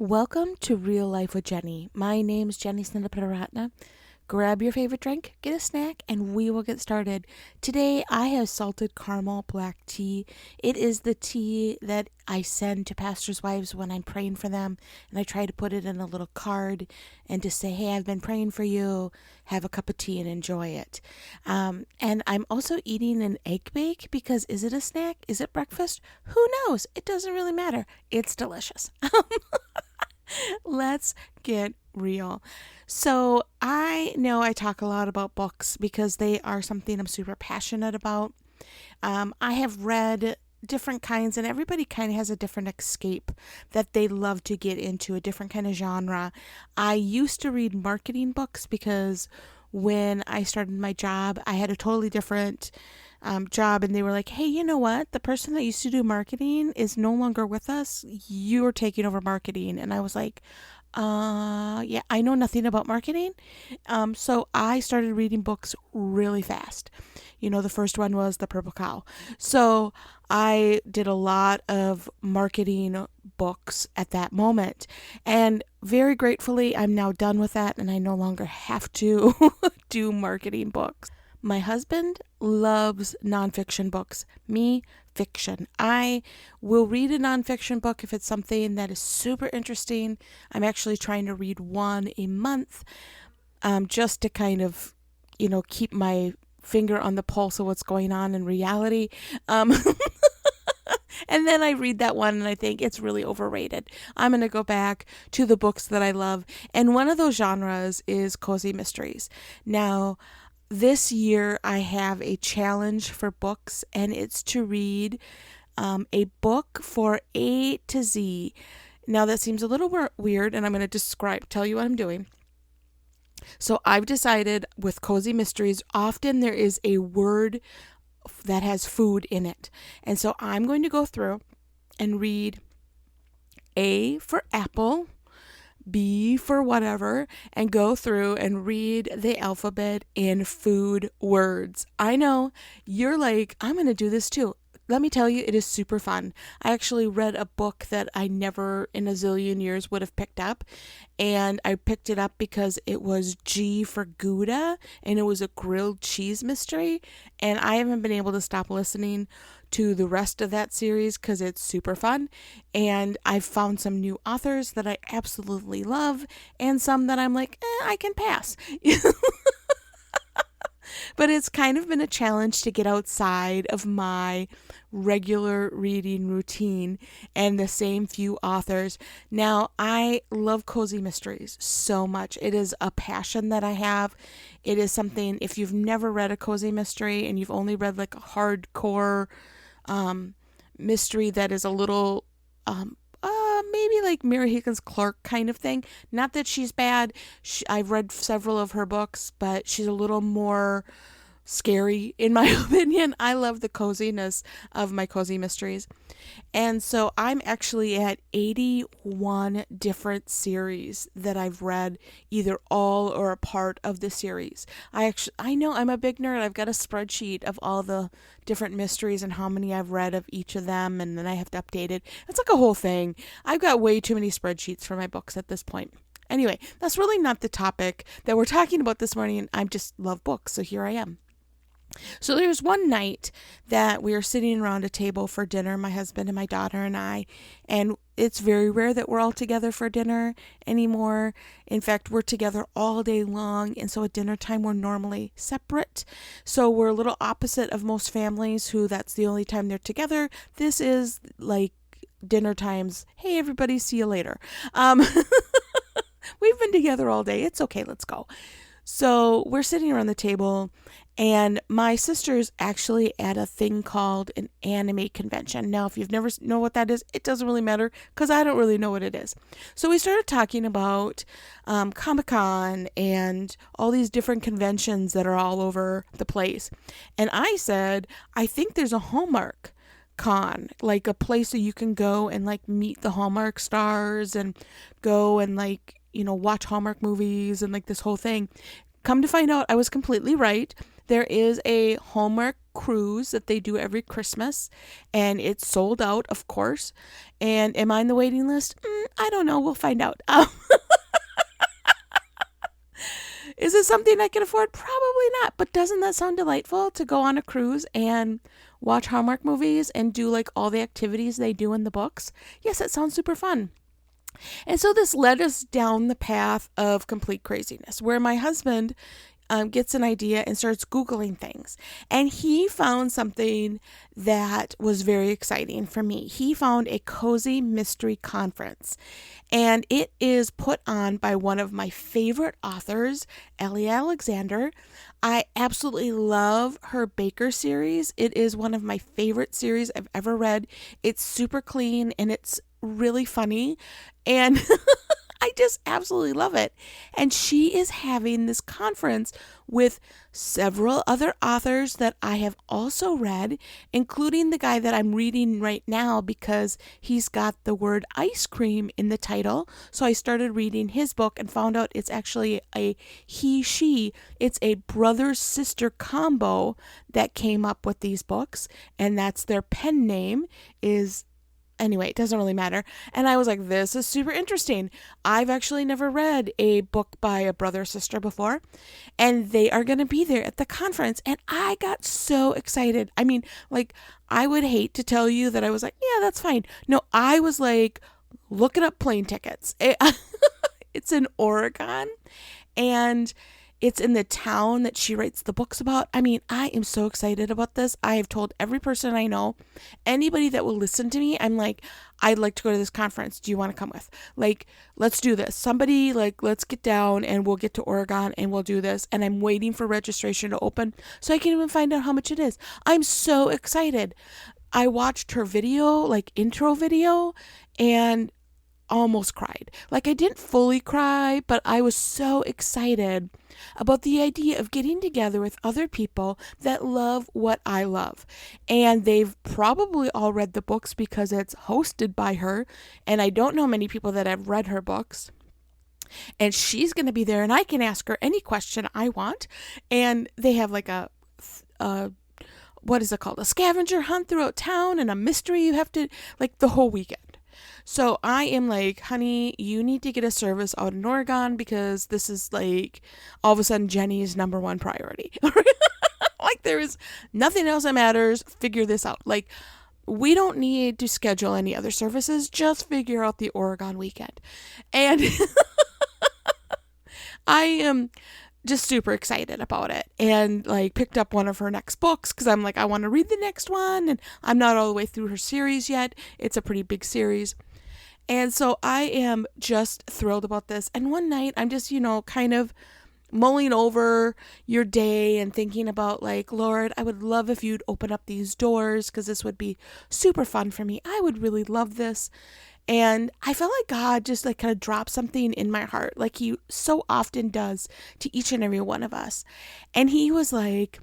Welcome to Real Life with Jenny. My name is Jenny Snidapadaratna. Grab your favorite drink, get a snack, and we will get started. Today I have salted caramel black tea. It is the tea that I send to pastors' wives when I'm praying for them, and I try to put it in a little card and to say, hey, I've been praying for you. Have a cup of tea and enjoy it. And I'm also eating an egg bake because is it a snack? Is it breakfast? Who knows? It doesn't really matter. It's delicious. Let's get real. So I know I talk a lot about books because they are something I'm super passionate about. I have read different kinds, and everybody kind of has a different escape that they love to get into, a different kind of genre. I used to read marketing books because when I started my job, I had a totally different job, and they were like, hey, you know what? The person that used to do marketing is no longer with us. You're taking over marketing. And I was like, yeah, I know nothing about marketing. So I started reading books really fast. The first one was The Purple Cow. So I did a lot of marketing books at that moment. And very gratefully, I'm now done with that and I no longer have to do marketing books. My husband loves nonfiction books. Me, fiction. I will read a nonfiction book if it's something that is super interesting. I'm actually trying to read one a month just to kind of, keep my finger on the pulse of what's going on in reality. And then I read that one and I think it's really overrated. I'm going to go back to the books that I love. And one of those genres is cozy mysteries. Now, this year I have a challenge for books, and it's to read a book for A to Z. Now that seems a little weird, and I'm going to tell you what I'm doing. So I've decided with cozy mysteries, often there is a word that has food in it. And so I'm going to go through and read A for apple, B for whatever, and go through and read the alphabet in food words. I know you're like, I'm going to do this too. Let me tell you, it is super fun. I actually read a book that I never in a zillion years would have picked up. And I picked it up because it was G for Gouda, and it was a grilled cheese mystery. And I haven't been able to stop listening to the rest of that series because it's super fun. And I've found some new authors that I absolutely love, and some that I'm like, I can pass. But it's kind of been a challenge to get outside of my regular reading routine and the same few authors. Now, I love cozy mysteries so much. It is a passion that I have. It is something, if you've never read a cozy mystery and you've only read like a hardcore mystery that is a little maybe like Mary Higgins Clark kind of thing. Not that she's bad. I've read several of her books, but she's a little more scary in my opinion. I love the coziness of my cozy mysteries. And so I'm actually at 81 different series that I've read, either all or a part of the series. I know I'm a big nerd. I've got a spreadsheet of all the different mysteries and how many I've read of each of them, and then I have to update it. It's like a whole thing. I've got way too many spreadsheets for my books at this point. Anyway, that's really not the topic that we're talking about this morning. I just love books, so here I am. So there's one night that we are sitting around a table for dinner, my husband and my daughter and I, and it's very rare that we're all together for dinner anymore. In fact, we're together all day long, and so at dinner time we're normally separate. So we're a little opposite of most families who that's the only time they're together. This is like dinner times. Hey everybody, see you later. We've been together all day. It's okay, let's go. So we're sitting around the table, and my sister's actually at a thing called an anime convention. Now, if you've never know what that is, it doesn't really matter because I don't really know what it is. So we started talking about Comic-Con and all these different conventions that are all over the place. And I said, I think there's a Hallmark con, like a place that you can go and like meet the Hallmark stars and go and like watch Hallmark movies and like this whole thing. Come to find out, I was completely right. There is a Hallmark cruise that they do every Christmas, and it's sold out, of course. And am I on the waiting list? I don't know. We'll find out. Is it something I can afford? Probably not. But doesn't that sound delightful to go on a cruise and watch Hallmark movies and do like all the activities they do in the books? Yes, it sounds super fun. And so this led us down the path of complete craziness, where my husband gets an idea and starts Googling things. And he found something that was very exciting for me. He found a cozy mystery conference, and it is put on by one of my favorite authors, Ellie Alexander. I absolutely love her Baker series. It is one of my favorite series I've ever read. It's super clean and it's really funny, and I just absolutely love it. And she is having this conference with several other authors that I have also read, including the guy that I'm reading right now because he's got the word ice cream in the title. So I started reading his book and found out it's actually a he-she. It's a brother-sister combo that came up with these books, and that's their pen name is... Anyway, it doesn't really matter. And I was like, this is super interesting. I've actually never read a book by a brother or sister before. And they are going to be there at the conference. And I got so excited. I mean, like, I would hate to tell you that I was like, yeah, that's fine. No, I was like, looking up plane tickets. It's in Oregon. And it's in the town that she writes the books about. I mean, I am so excited about this. I have told every person I know, anybody that will listen to me, I'm like, I'd like to go to this conference. Do you want to come with? Like, let's do this. Somebody, like, let's get down and we'll get to Oregon and we'll do this. And I'm waiting for registration to open so I can even find out how much it is. I'm so excited. I watched her video, like intro video, and almost cried. Like, I didn't fully cry, but I was so excited about the idea of getting together with other people that love what I love. And they've probably all read the books because it's hosted by her. And I don't know many people that have read her books. And she's going to be there and I can ask her any question I want. And they have like a what is it called? A scavenger hunt throughout town and a mystery you have to, like, the whole weekend. So I am like, honey, you need to get a service out in Oregon because this is like all of a sudden Jenny's number one priority. Like, there is nothing else that matters. Figure this out. Like, we don't need to schedule any other services. Just figure out the Oregon weekend. And I am just super excited about it, and like picked up one of her next books because I'm like, I want to read the next one, and I'm not all the way through her series yet. It's a pretty big series. And so I am just thrilled about this. And one night I'm just, kind of mulling over your day and thinking about like, Lord, I would love if you'd open up these doors because this would be super fun for me. I would really love this. And I felt like God just like kind of dropped something in my heart, like he so often does to each and every one of us. And he was like,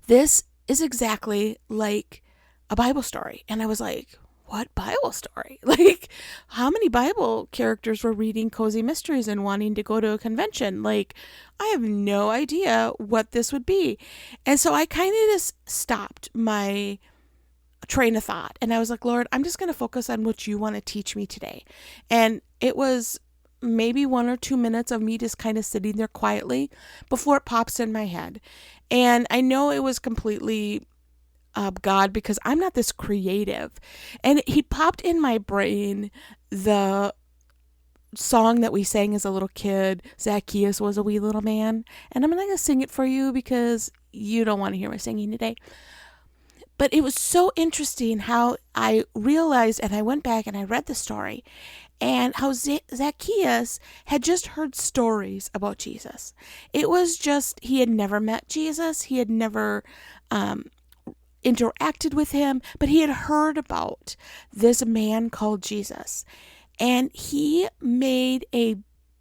this is exactly like a Bible story. And I was like, what Bible story? Like, how many Bible characters were reading Cozy Mysteries and wanting to go to a convention? Like, I have no idea what this would be. And so I kind of just stopped my train of thought. And I was like, Lord, I'm just going to focus on what you want to teach me today. And it was maybe 1 or 2 minutes of me just kind of sitting there quietly before it pops in my head. And I know it was completely God, because I'm not this creative. And he popped in my brain the song that we sang as a little kid, Zacchaeus was a wee little man. And I'm not going to sing it for you because you don't want to hear my singing today. But it was so interesting how I realized, and I went back and I read the story, and how Zacchaeus had just heard stories about Jesus. It was just, he had never met Jesus. He had never interacted with him, but he had heard about this man called Jesus. And he made a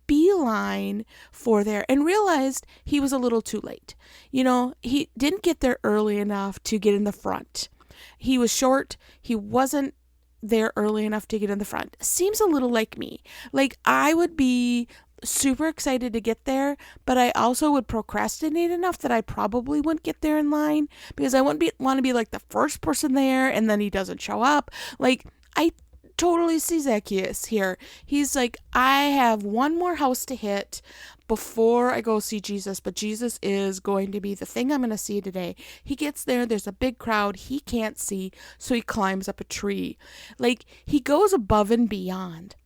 beeline for there and realized he was a little too late. He didn't get there early enough to get in the front. He was short. He wasn't there early enough to get in the front. Seems a little like me. Like, I would be super excited to get there, but I also would procrastinate enough that I probably wouldn't get there in line because I wouldn't want to be like the first person there and then he doesn't show up. Like, I totally see Zacchaeus here. He's like, I have one more house to hit before I go see Jesus, but Jesus is going to be the thing I'm going to see today. He gets there, there's a big crowd, he can't see, so he climbs up a tree. Like, he goes above and beyond.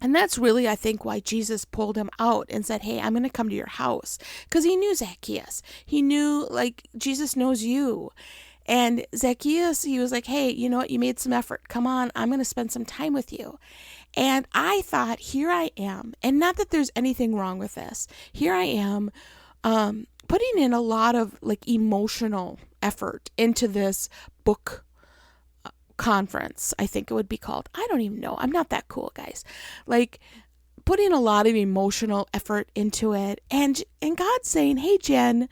And that's really, I think, why Jesus pulled him out and said, hey, I'm going to come to your house. Because he knew Zacchaeus. He knew, like, Jesus knows you. And Zacchaeus, he was like, hey, you know what? You made some effort. Come on, I'm going to spend some time with you. And I thought, here I am. And not that there's anything wrong with this. Here I am putting in a lot of, like, emotional effort into this book conference, I think it would be called. I don't even know. I'm not that cool, guys. Like, putting a lot of emotional effort into it. And God's saying, hey, Jen,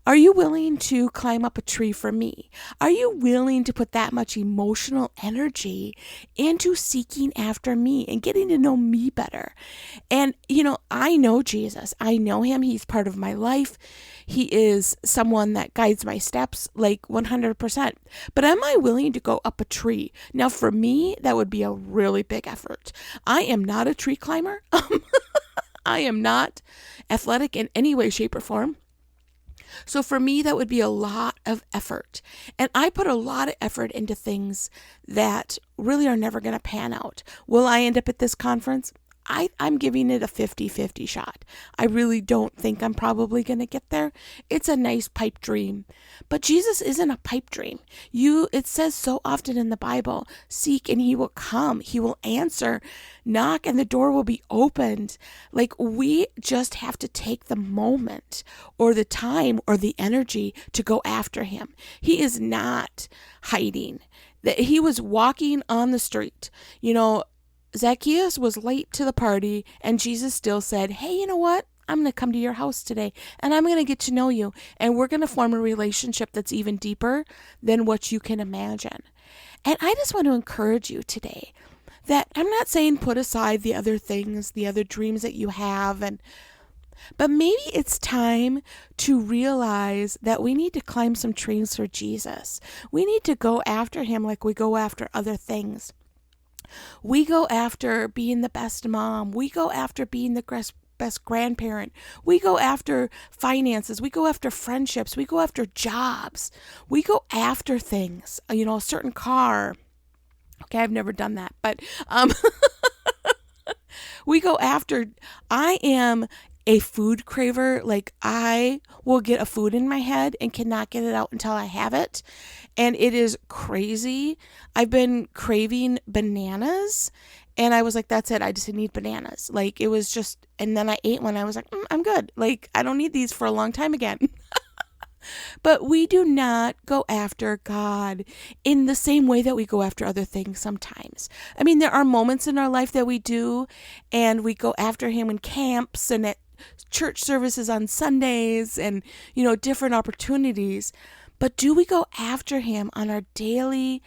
are you willing to climb up a tree for me? Are you willing to put that much emotional energy into seeking after me and getting to know me better? And, you know, I know Jesus. I know him. He's part of my life. He is someone that guides my steps like 100%. But am I willing to go up a tree? Now, for me, that would be a really big effort. I am not a tree climber. I am not athletic in any way, shape, or form. So for me, that would be a lot of effort. And I put a lot of effort into things that really are never going to pan out. Will I end up at this conference? I'm giving it a 50-50 shot. I really don't think I'm probably going to get there. It's a nice pipe dream. But Jesus isn't a pipe dream. It says so often in the Bible, seek and he will come. He will answer. Knock and the door will be opened. Like, we just have to take the moment or the time or the energy to go after him. He is not hiding. He was walking on the street. You know, Zacchaeus was late to the party, and Jesus still said, hey, you know what? I'm going to come to your house today, and I'm going to get to know you, and we're going to form a relationship that's even deeper than what you can imagine. And I just want to encourage you today that I'm not saying put aside the other things, the other dreams that you have, but maybe it's time to realize that we need to climb some trees for Jesus. We need to go after him like we go after other things. We go after being the best mom. We go after being the best grandparent. We go after finances. We go after friendships. We go after jobs. We go after things, you know, a certain car. Okay, I've never done that, but we go after, I am a food craver. Like, I will get a food in my head and cannot get it out until I have it. And it is crazy. I've been craving bananas and I was like, that's it. I just need bananas. Like, it was just, and then I ate one. I was like, I'm good. Like, I don't need these for a long time again. But we do not go after God in the same way that we go after other things sometimes. I mean, there are moments in our life that we do, and we go after him in camps and at church services on Sundays and, you know, different opportunities. But do we go after him on our daily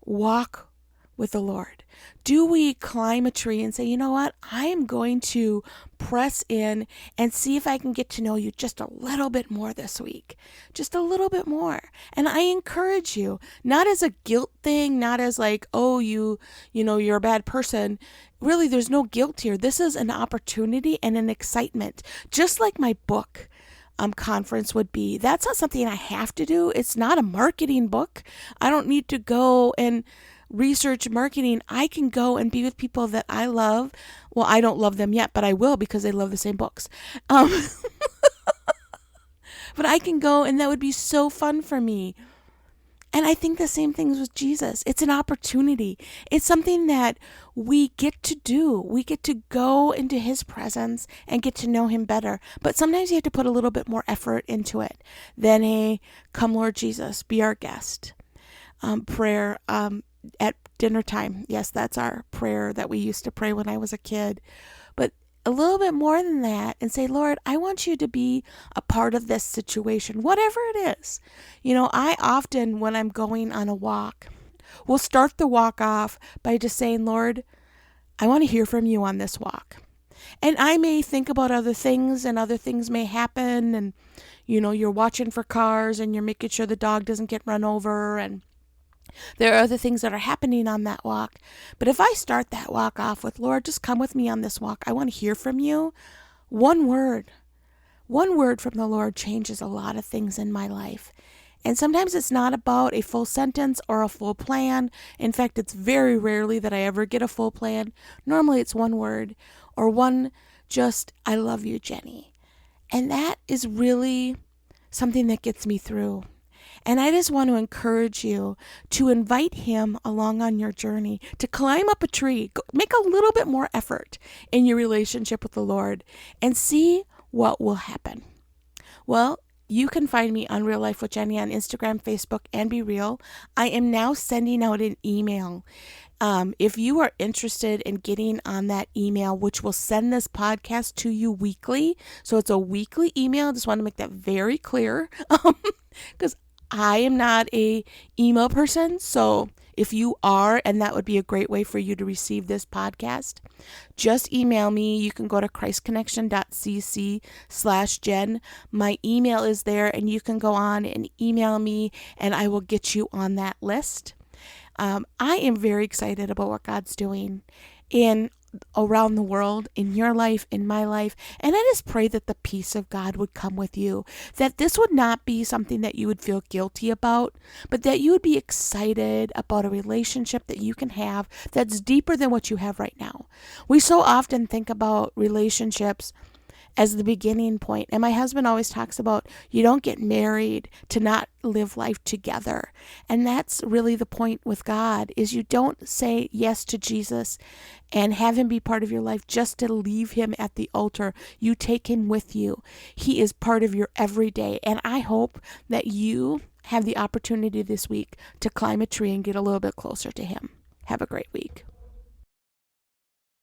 walk with the Lord? Do we climb a tree and say, you know what, I am going to press in and see if I can get to know you just a little bit more this week, just a little bit more. And I encourage you, not as a guilt thing, not as like, oh, you know, you're a bad person. Really, there's no guilt here. This is an opportunity and an excitement, just like my book conference would be. That's not something I have to do. It's not a marketing book. I don't need to go and research marketing. I can go and be with people that I love. Well, I don't love them yet, but I will because they love the same books. But I can go and that would be so fun for me. And I think the same things with Jesus. It's an opportunity. It's something that we get to do. We get to go into his presence and get to know him better. But sometimes you have to put a little bit more effort into it than a come Lord Jesus, be our guest prayer at dinner time. Yes, that's our prayer that we used to pray when I was a kid. But a little bit more than that and say, Lord, I want you to be a part of this situation, whatever it is. You know, I often, when I'm going on a walk, will start the walk off by just saying, Lord, I want to hear from you on this walk. And I may think about other things, and other things may happen, and you're watching for cars and you're making sure the dog doesn't get run over, and there are other things that are happening on that walk. But if I start that walk off with, Lord, just come with me on this walk, I want to hear from you. One word from the Lord changes a lot of things in my life. And sometimes it's not about a full sentence or a full plan. In fact, it's very rarely that I ever get a full plan. Normally it's one word or one just, I love you, Jenny. And that is really something that gets me through. And I just want to encourage you to invite him along on your journey, to climb up a tree, make a little bit more effort in your relationship with the Lord, and see what will happen. Well, you can find me on Real Life with Jenny on Instagram, Facebook, and Be Real. I am now sending out an email. If you are interested in getting on that email, which will send this podcast to you weekly, so it's a weekly email. I just want to make that very clear, because I am not a email person. So if you are, and that would be a great way for you to receive this podcast, just email me. You can go to christconnection.cc/Jen. My email is there, and you can go on and email me, and I will get you on that list. I am very excited about what God's doing around the world, in your life, in my life. And I just pray that the peace of God would come with you, that this would not be something that you would feel guilty about, but that you would be excited about a relationship that you can have that's deeper than what you have right now. We so often think about relationships as the beginning point. And my husband always talks about, you don't get married to not live life together. And that's really the point with God, is you don't say yes to Jesus and have him be part of your life just to leave him at the altar. You take him with you. He is part of your everyday. And I hope that you have the opportunity this week to climb a tree and get a little bit closer to him. Have a great week.